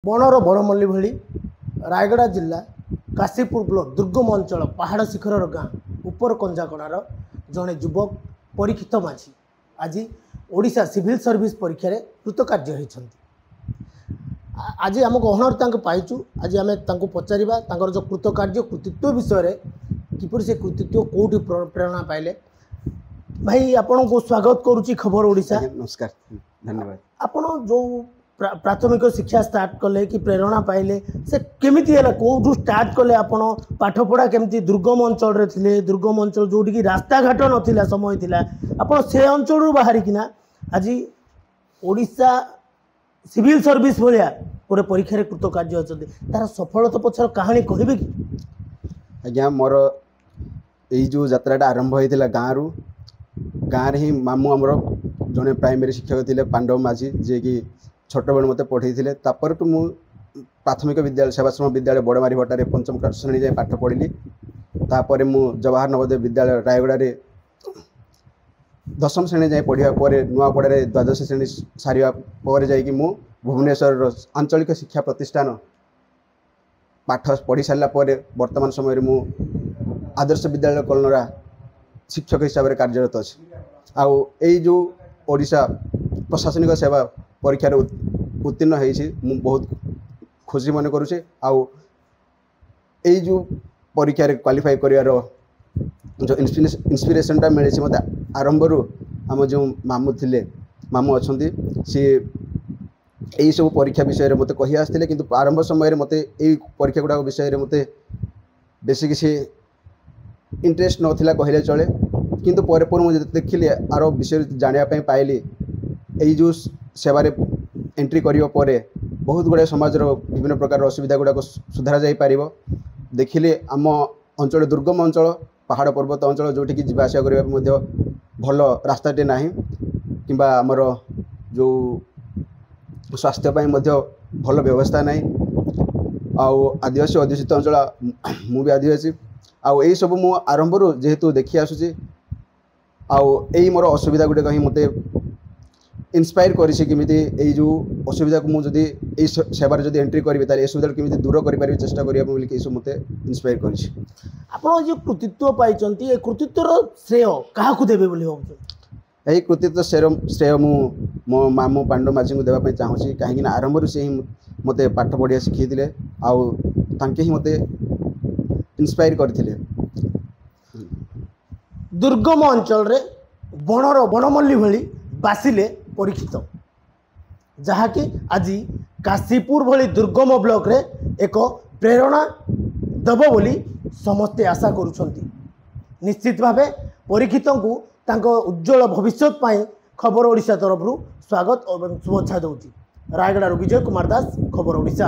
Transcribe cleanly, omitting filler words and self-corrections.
बणर बड़मल्ली भली रायगड़ा जिला काशीपुर ब्लॉक दुर्गम अंचल पहाड़ शिखर गाँ उपर कंजाकणार जड़े युवक परीक्षित माझी आज ओडिशा सिविल सर्विस परीक्षा रे कृतकार्य होती। आज आम गहनर पाइचु। आज आम पचारा जो कृतकार्य कृतित्व विषय किपर से कृतित्व कौटी प्रेरणा पाइले। भाई आपन को स्वागत करुच्ची खबर ओडिशा। नमस्कार, धन्यवाद। आपन जो प्राथमिक शिक्षा स्टार्ट कले कि प्रेरणा पाइले से केमिति है कौटू स्टार्ट कले आपन पाठ पढ़ा केमती दुर्गम अंचल रे थिले दुर्गम अंचल जोटी की रास्ता घाट नथिला समय थिला आपन से अंचल रु बाहरी किना आज ओडिशा सिविल सर्विस भलिया पूरे परीक्षा रे कृतकार्य अछते तार सफलता पछर कहानी कहबे कि? आज्ञा मोर एई जो यात्राटा आरंभ होइतिला गाँव रे ही मामू हमर जने प्राइमरी शिक्षक थिले पांडव माझी जे कि छोट बेल मते पढ़े थे। तापर तो मु प्राथमिक विद्यालय सेवाश्रम विद्यालय बड़मारी भट्टारे पंचम श्रेणी जाए पाठ पढ़ी। तापर मु जवाहर नवोदय विद्यालय रायगड़ा रे दशम श्रेणी जाए पढ़ा पर नुआपड़ा द्वादश श्रेणी सारा पर जाकि मु भुवनेश्वर आंचलिक शिक्षा प्रतिष्ठान पाठ पढ़ी सारा वर्तमान समय मु आदर्श विद्यालय कलनरा शिक्षक हिसाब से कार्यरत अच्छी। आउ यही जो ओडिशा प्रशासनिक सेवा परीक्षार उत्तीर्ण होती बहुत खुशी मन करुचे। आउ यही जो परीक्षा क्वालिफाई कर जो इंस्पिरेशनटा मिले मत आरंभ आम जो मामू थिले मामू अच्छा सी यही सब परीक्षा विषय में मत कही आसते कि आरंभ समय मत यही परीक्षा गुड़ा विषय में मत बेसी किसी इंटरेस्ट नाला कहले चले। किंतु पर मुझे देखिली आर विषय जानापी पाइली यही जो सेवारे एंट्री करियो परे बहुत गुड़े समाज विभिन्न प्रकार असुविधा गुड़ाक सुधारा जाई पारिबो। देखिले आम अंचल दुर्गम अंचल पहाड़ पर्वत अंचल जोठी की जीवा आसिया करिबा मध्ये भल रास्ताटे नाही किंबा आमर जो स्वास्थ्य पाई मध्ये भल व्यवस्था नाही। आउ आदिवासी अध्युषित अंचल मु भी आदिवासी आउ यही सब मु आरंभ जेहेतु देखी आसुची आउ यही मोर असुविधा गुड़े कहीं मते इन्स्पायर करी जो असुविधा को मुझे यही सेवार जब एंट्री करी तार असुविधा केमी दूर कर चेष्टा करने मत इन्स्पायर कर जो कृतित्व पाई कृतित्वर श्रेय क्या देवे यही कृतित्व श्रेय मो मामू पांडव माझी को देवाई चाहूँगी कहीं आरंभ से ही मत पाठ पढ़िया शिखी आउ तांके ही मत इन्स्पायर करथिले। दुर्गम अंचल रे बणर बड़मल्ली भली बासिले परीक्षित जहाँकि आज काशीपुर भली दुर्गम ब्लॉक रे एक प्रेरणा देव बोली समस्ते आशा करुछंती। निश्चित भावे परीक्षित को तांको उज्जवल भविष्य पाई खबर ओडिशा तरफ स्वागत और शुभेच्छा दूची। रायगड़ा विजय कुमार दास, खबर ओडिशा।